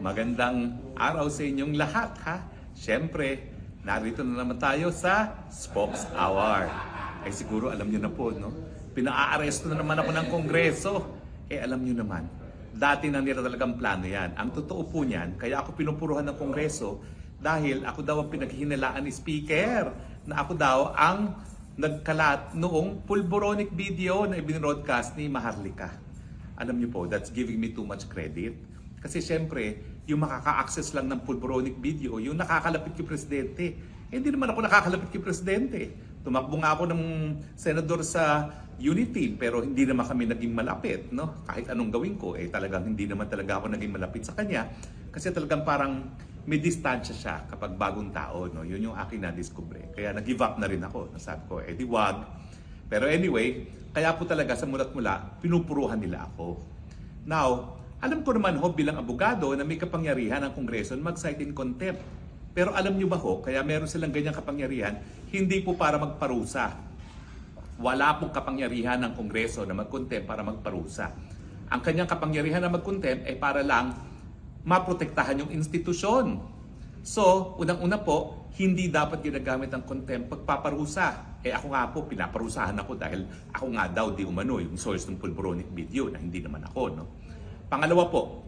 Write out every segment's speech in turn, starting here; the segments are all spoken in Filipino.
Magandang araw sa inyong lahat ha. Siyempre, narito na naman tayo sa Spokes Hour. Ay siguro alam niyo na po, no? Pinaaresto na naman ako ng Kongreso. Alam niyo naman, dati na nila talagang plano yan. Ang totoo po niyan, kaya ako pinupuruhan ng Kongreso dahil ako daw ang pinaghihinalaan ni Speaker na ako daw ang nagkalat noong pulboronic video na ibinroadcast ni Maharlika. Alam niyo po, that's giving me too much credit. Kasi syempre, yung makaka-access lang ng pulboronic video, yung nakakalapit kay Presidente. Hindi naman ako nakakalapit kay Presidente. Tumakbo nga ako ng senador sa Unity, pero hindi naman kami naging malapit. No? Kahit anong gawin ko, talagang hindi naman talaga ako naging malapit sa kanya. Kasi talagang parang may distansya siya kapag bagong tao. No? Yun yung aking na-discover. Kaya nag-give up na rin ako. Nasabi ko, di wag. Pero anyway, kaya po talaga sa mulat mula, pinupuruhan nila ako. Now, alam ko naman ho bilang abogado na may kapangyarihan ang Kongreso na mag-cite in contempt. Pero alam nyo ba ho, kaya meron silang ganyang kapangyarihan, hindi po para magparusa. Wala pong kapangyarihan ng Kongreso na mag-contempt para magparusa. Ang kanyang kapangyarihan na mag-contempt ay para lang maprotektahan yung institusyon. So, unang-una po, hindi dapat ginagamit ang contempt pagpaparusa. Ako nga po, pinaparusahan ako dahil ako nga daw di umano yung source ng pulboronic video na hindi naman ako. No? Pangalawa po,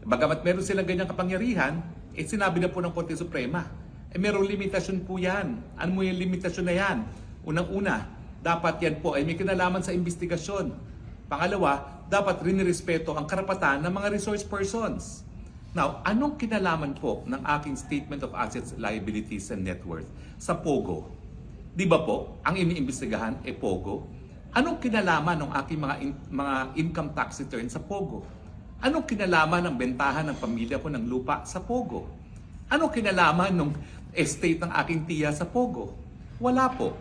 bagamat meron silang ganyang kapangyarihan, sinabi na po ng Korte Suprema, merong limitasyon po yan. Ano mo yung limitasyon na yan? Unang-una, dapat yan po ay may kinalaman sa investigasyon. Pangalawa, dapat rin-respeto ang karapatan ng mga resource persons. Now, anong kinalaman po ng aking Statement of Assets, Liabilities, and Net Worth sa POGO? Di ba po, ang iniimbestigahan ay POGO? Anong kinalaman ng aking mga income tax return sa POGO? Anong kinalaman ng bentahan ng pamilya ko ng lupa sa POGO? Anong kinalaman ng estate ng aking tiya sa POGO? Wala po.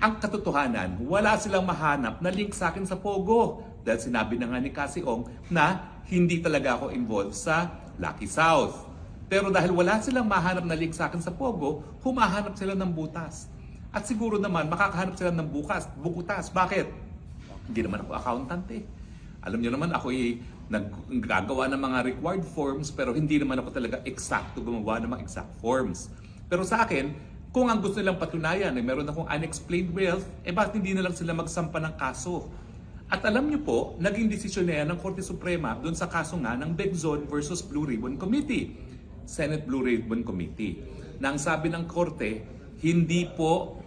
Ang katotohanan, wala silang mahanap na link sa akin sa POGO. Dahil sinabi na nga ni Cassie Ong na hindi talaga ako involved sa Lucky South. Pero dahil wala silang mahanap na link sa akin sa POGO, humahanap sila ng butas. At siguro naman makakahanap sila ng bukutas. Bakit? Hindi naman ako accountant eh. Alam niyo naman ako naggagawa ng mga required forms pero hindi naman ako talaga eksakto gumawa ng mga exact forms. Pero sa akin, kung ang gusto nilang patunayan ay meron akong unexplained wealth, bakit hindi na lang sila magsampa ng kaso? At alam niyo po, naging desisyon na yan ng Korte Suprema doon sa kaso nga ng Begzon versus Blue Ribbon Committee, Senate Blue Ribbon Committee. Nang sabi ng Korte, hindi po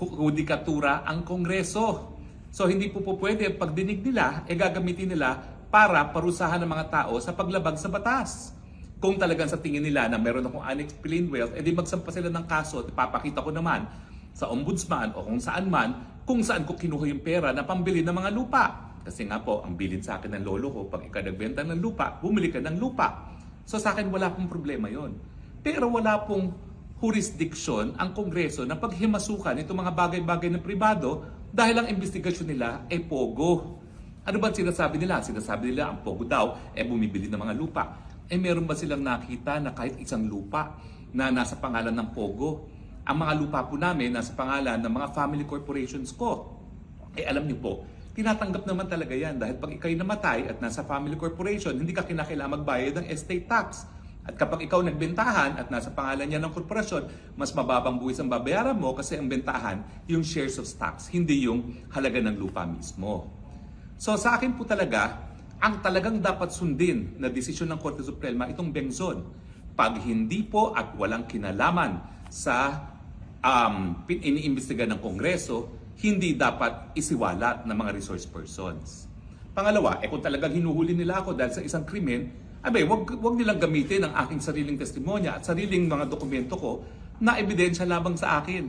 hudikatura ang Kongreso. So hindi po pwede pagdinig nila, gagamitin nila para parusahan ng mga tao sa paglabag sa batas. Kung talagang sa tingin nila na meron akong unexplained wealth, di magsampa sila ng kaso at ipapakita ko naman sa ombudsman o kung saan man, kung saan ko kinuha yung pera na pambili ng mga lupa. Kasi nga po, ang bilin sa akin ng lolo ko, pag ikaw nagbenta ng lupa, bumili ka ng lupa. So sa akin wala pong problema yon. Pero wala pong jurisdiction ang Kongreso na paghimasukan itong mga bagay-bagay ng pribado dahil ang investigasyon nila ay POGO. Ano ba sinasabi nila? Sinasabi nila ang POGO daw bumibili ng mga lupa. Meron ba silang nakita na kahit isang lupa na nasa pangalan ng POGO? Ang mga lupa po namin nasa pangalan ng mga family corporations ko. Alam niyo po, tinatanggap naman talaga yan dahil pag ikaw'y namatay at nasa family corporation, hindi ka kinakailangan magbayad ng estate tax. At kapag ikaw nagbentahan at nasa pangalan niya ng korporasyon, mas mababang buwis ang babayaran mo kasi ang bentahan yung shares of stocks, hindi yung halaga ng lupa mismo. So sa akin po talaga, ang talagang dapat sundin na desisyon ng Korte Suprema itong Begzon. Pag hindi po at walang kinalaman sa iniimbestiga ng Kongreso, hindi dapat isiwalat ng mga resource persons. Pangalawa, kung talagang hinuhuli nila ako dahil sa isang krimen, wag nilang gamitin ang aking sariling testimonya at sariling mga dokumento ko na ebidensya lamang sa akin.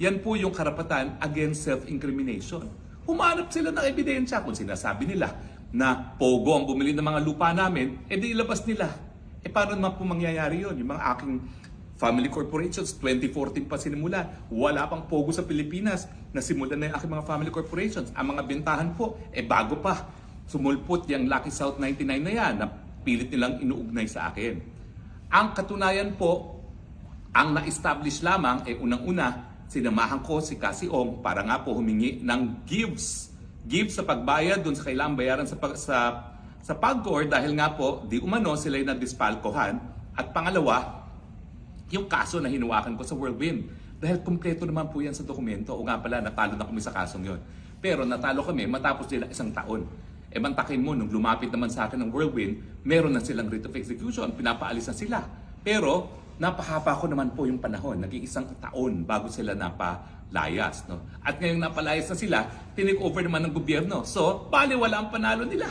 Yan po yung karapatan against self-incrimination. Humanap sila ng ebidensya kung sinasabi nila na POGO ang bumili ng mga lupa namin, di ilabas nila. Paano naman po mangyayari yun? Yung mga aking family corporations, 2014 pa sinimula. Wala pang POGO sa Pilipinas. Nasimulan na yung aking mga family corporations. Ang mga bentahan po, bago pa. Sumulpot yung Lucky South 99 na yan, na pilit nilang inuugnay sa akin. Ang katunayan po, ang na-establish lamang, unang-una, sinamahan ko si Cassie Ong para nga po humingi ng gives sa pagbayad dun sa kailangang bayaran sa sa PAGCOR dahil nga po di umano sila yung nadispalkohan. At pangalawa, yung kaso na hinuwakan ko sa Whirlwind. Dahil kumpleto naman po yan sa dokumento. O nga pala, natalo na kami sa kasong yon. Pero natalo kami matapos nila 1 taon. E mantakin mo, nung lumapit naman sa akin ng Whirlwind, meron na silang writ of execution. Pinapaalis na sila. Pero napahaba ko naman po yung panahon. Naging 1 taon bago sila napalayas. No? At ngayong napalayas na sila, tinake over naman ng gobyerno. So, bali wala ang panalo nila.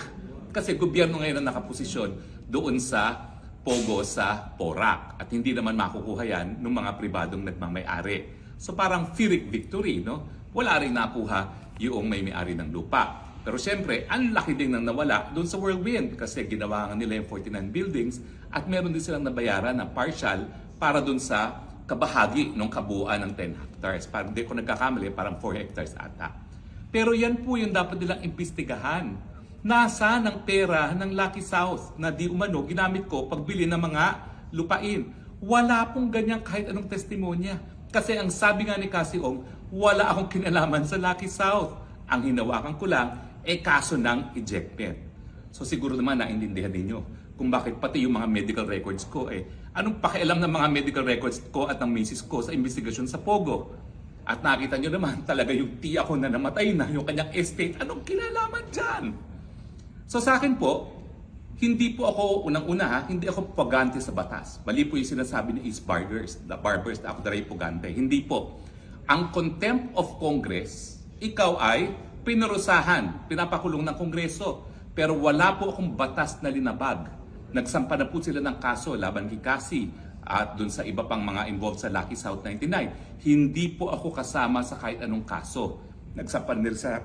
Kasi gobyerno ngayon ang nakaposisyon doon sa Pogo sa Porac. At hindi naman makukuha yan ng mga pribadong nagmamay-ari. So parang Pyrrhic victory. No? Wala rin nakuha yung may-ari ng lupa. Pero siyempre, ang laki din nang nawala doon sa Whirlwind kasi ginawa nga nila yung 49 buildings at meron din silang nabayaran na partial para doon sa kabahagi ng kabuuan ng 10 hectares. Parang hindi ko nagkakamali, parang 4 hectares ata. Pero yan po yung dapat nilang imbestigahan. Nasa ng pera ng Lucky South na di umano ginamit ko pagbili ng mga lupain. Wala pong ganyan kahit anong testimonya. Kasi ang sabi nga ni Cassie Ong, wala akong kinalaman sa Lucky South. Ang hinawakan ko lang kaso ng ejectment. So siguro naman naintindihan ninyo kung bakit pati yung mga medical records ko anong pakialam ng mga medical records ko at ng misis ko sa investigasyon sa Pogo. At nakita nyo naman talaga yung tiya ko na namatay na, yung kanyang estate, anong kinalaman dyan? So sa akin po, hindi po ako unang-una hindi ako pugante sa batas. Mali po yung sinasabi ni East Barbers, the Barbers na ako daray pugante. Hindi po. Ang contempt of Congress, ikaw ay pinarusahan, pinapakulong ng Kongreso. Pero wala po akong batas na linabag. Nagsampa na po sila ng kaso laban kay Cassie at dun sa iba pang mga involved sa Lucky South 99. Hindi po ako kasama sa kahit anong kaso. Nagsampa nila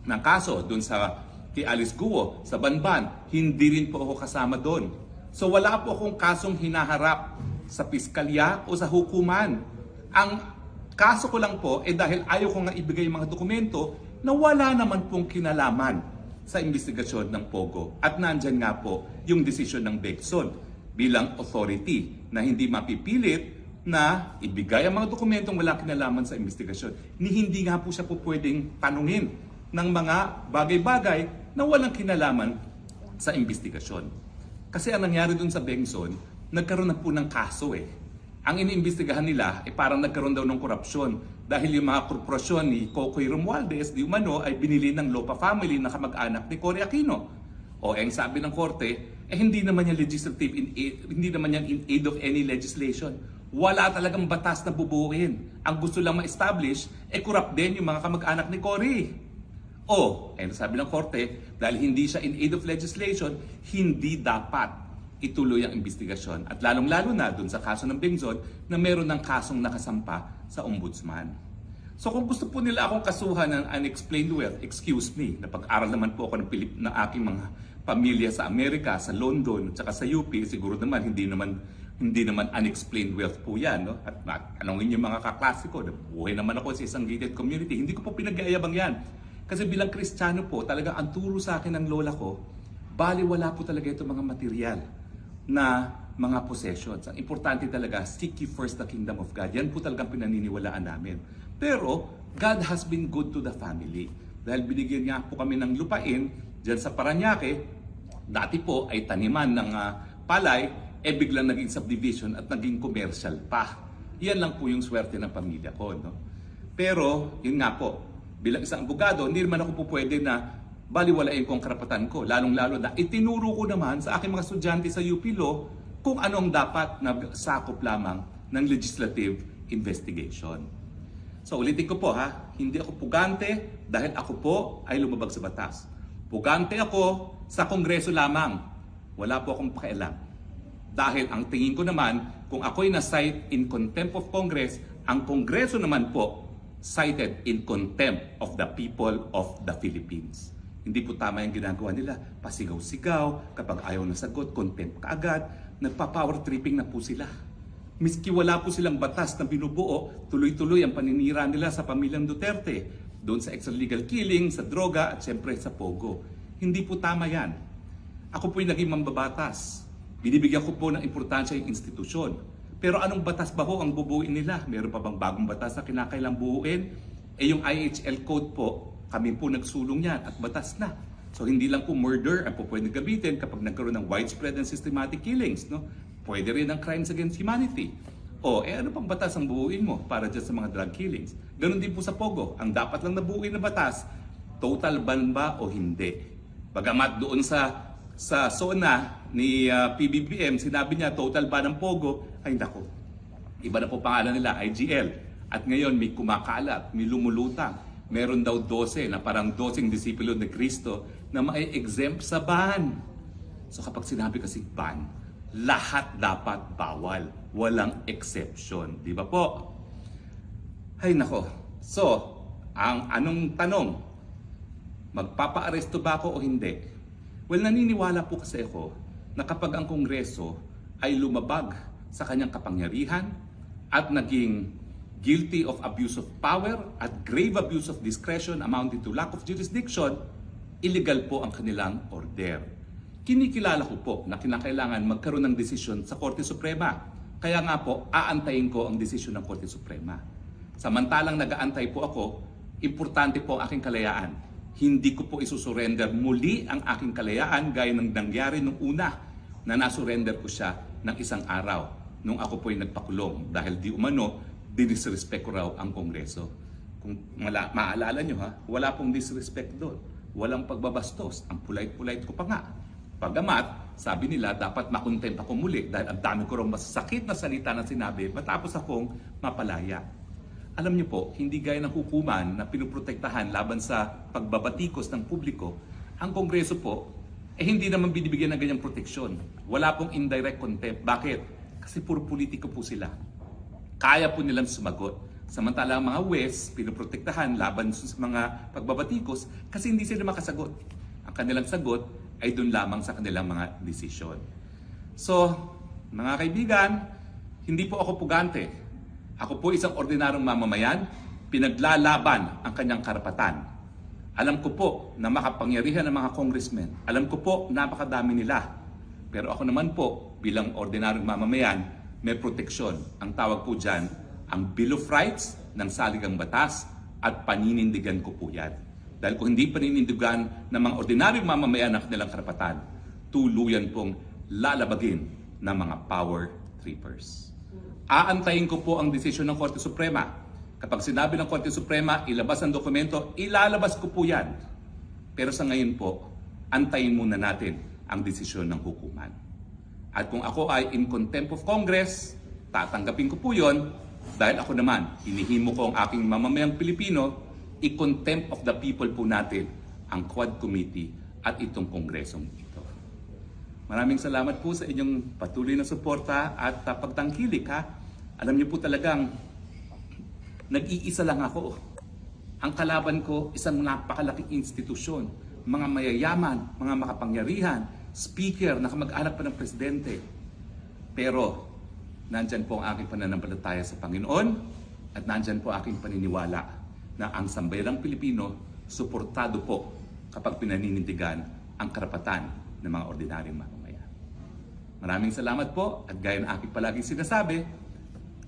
ng kaso dun sa kay Alice Guo sa Banban. Hindi rin po ako kasama doon. So wala po akong kasong hinaharap sa piskalya o sa hukuman. Ang kaso ko lang po dahil ayaw ko nga ibigay yung mga dokumento na wala naman pong kinalaman sa investigasyon ng Pogo. At nandyan nga po yung desisyon ng Bengson bilang authority na hindi mapipilit na ibigay ang mga dokumentong wala kinalaman sa investigasyon. Hindi nga po siya po pwedeng tanungin ng mga bagay-bagay na walang kinalaman sa investigasyon. Kasi ang nangyari dun sa Bengson, nagkaroon na po ng kaso Ang iniimbestigahan nila parang nagkaroon daw ng korupsyon dahil yung mga korporasyon ni Cocoy Romualdez di umano ay binili ng Lopa family na kamag-anak ni Cory Aquino. O ang sabi ng korte, hindi naman yan legislative hindi naman yan in aid of any legislation. Wala talagang batas na bubuuin. Ang gusto lang ma-establish corrupt din yung mga kamag-anak ni Cory. Sabi ng korte, dahil hindi siya in aid of legislation, hindi dapat ituloy ang investigasyon. At lalong-lalo na dun sa kaso ng Bengson na meron ng kasong nakasampa sa ombudsman. So kung gusto po nila akong kasuhan ng unexplained wealth, excuse me, napag-aral naman po ako ng aking mga pamilya sa Amerika, sa London, at saka sa UP, siguro naman hindi naman unexplained wealth po yan. No? At anongin yung mga kaklase ko, buhay naman ako sa isang gated community, hindi ko po pinag-aayabang yan. Kasi bilang Kristiyano po, talaga ang turo sa akin ng lola ko, bali wala po talaga itong mga material na mga possessions. Ang importante talaga, seek ye first the kingdom of God. Yan po talagang pinaniniwalaan namin. Pero, God has been good to the family. Dahil binigyan niya po kami ng lupain dyan sa Parañaque, dati po ay taniman ng palay, biglang naging subdivision at naging commercial pa. Yan lang po yung swerte ng pamilya ko. No? Pero, yun nga po, bilang isang abogado, hindi naman ako po pwede na baliwalain ko ang karapatan ko. Lalong-lalo na itinuro ko naman sa aking mga estudyante sa UP Law kung anong dapat na sakop lamang ng legislative investigation. So ulitin ko po hindi ako pugante dahil ako po ay lumabag sa batas. Pugante ako sa Kongreso lamang. Wala po akong pakialam. Dahil ang tingin ko naman, kung ako'y na-cite in contempt of Congress, ang Kongreso naman po cited in contempt of the people of the Philippines. Hindi po tama yung ginagawa nila. Pasigaw-sigaw, kapag ayaw na sagot, contempt kaagad. Nagpa-power tripping na po sila. Miski wala po silang batas na binubuo, tuloy-tuloy ang paninira nila sa pamilyang Duterte. Doon sa extralegal killing, sa droga, at siyempre sa Pogo. Hindi po tama yan. Ako po yung naging mambabatas. Binibigyan ko po ng importansya yung institusyon. Pero anong batas ba ho ang bubuuin nila? Meron pa bang bagong batas na kinakailang buuin? Yung IHL code po, kami po nagsulong yan at batas na. So hindi lang po murder ang po pwedeng gamitin kapag nagkaroon ng widespread and systematic killings. No? Pwede rin ang crimes against humanity. Ano pang batas ang buuin mo para dyan sa mga drug killings? Ganon din po sa Pogo. Ang dapat lang nabuuin na batas, total ban ba o hindi? Bagamat doon sa SONA ni PBBM, sinabi niya total ban ng Pogo, ay nako. Iba na po pangalan nila, IGL. At ngayon may kumakalat, may lumulutang. Meron daw 12 na parang 12 disipulo ni Cristo na mai-exempt sa ban. So kapag sinabi kasi ban, lahat dapat bawal. Walang exception. Di ba po? Ay nako. So, anong tanong? Magpapa-aresto ba ako o hindi? Well, naniniwala po kasi ako na kapag ang Kongreso ay lumabag sa kanyang kapangyarihan at naging guilty of abuse of power at grave abuse of discretion amounting to lack of jurisdiction, illegal po ang kanilang order. Kinikilala ko po na kinakailangan magkaroon ng desisyon sa Korte Suprema. Kaya nga po, aantayin ko ang desisyon ng Korte Suprema. Samantalang nag-aantay po ako, importante po ang aking kalayaan. Hindi ko po isusurrender muli ang aking kalayaan gaya ng nangyari nung una na nasurrender ko siya ng isang araw nung ako po'y nagpakulong dahil di umano, dinisrespect ko raw ang Kongreso. Kung maalala nyo wala pong disrespect doon. Walang pagbabastos. Ang polite-polite ko pa nga. Pagamat, sabi nila, dapat makontent ako muli dahil ang dami ko raw masasakit na salita na sinabi matapos akong mapalaya. Alam niyo po, hindi gaya ng hukuman na pinuprotektahan laban sa pagbabatikos ng publiko, ang Kongreso po, hindi naman binibigyan ng ganyang proteksyon. Wala pong indirect contempt. Bakit? Kasi puro politiko po sila. Kaya po nilang sumagot. Samantala ang mga West, pinuprotektahan laban sa mga pagbabatikos kasi hindi sila makasagot. Ang kanilang sagot ay doon lamang sa kanilang mga desisyon. So, mga kaibigan, hindi po ako pugante. Ako po isang ordinaryong mamamayan, pinaglalaban ang kanyang karapatan. Alam ko po na makapangyarihan ng mga congressmen. Alam ko po napakadami nila. Pero ako naman po, bilang ordinaryong mamamayan, may proteksyon. Ang tawag po dyan, ang Bill of Rights ng saligang batas at paninindigan ko po yan. Dahil kung hindi paninindigan ng mga ordinaryong mamamayan ng kanilang karapatan, tuluyan pong lalabagin ng mga power trippers. Aantayin ko po ang desisyon ng Korte Suprema. Kapag sinabi ng Korte Suprema, ilabas ang dokumento, ilalabas ko po yan. Pero sa ngayon po, antayin muna natin ang desisyon ng hukuman. At kung ako ay in contempt of Congress, tatanggapin ko po yon dahil ako naman, hinihimo ko ang aking mamamayang Pilipino, i-contempt of the people po natin ang Quad Committee at itong Kongresong ito. Maraming salamat po sa inyong patuloy na suporta at pagtangkilik Alam niyo po talagang nag-iisa lang ako. Ang kalaban ko, isang napakalaking institusyon, mga mayayaman, mga makapangyarihan, speaker, na kamag-anak pa ng presidente. Pero, nandyan po ang aking pananampalataya sa Panginoon at nandyan po aking paniniwala na ang sambayang Pilipino, suportado po kapag pinaninindigan ang karapatan ng mga ordinaryong mamamayan. Maraming salamat po at gaya ng aking palaging sinasabi,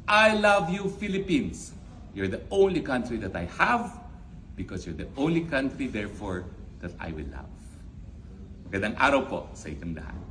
I love you Philippines. You're the only country that I have because you're the only country therefore that I will love. Magandang araw po sa inyong lahat.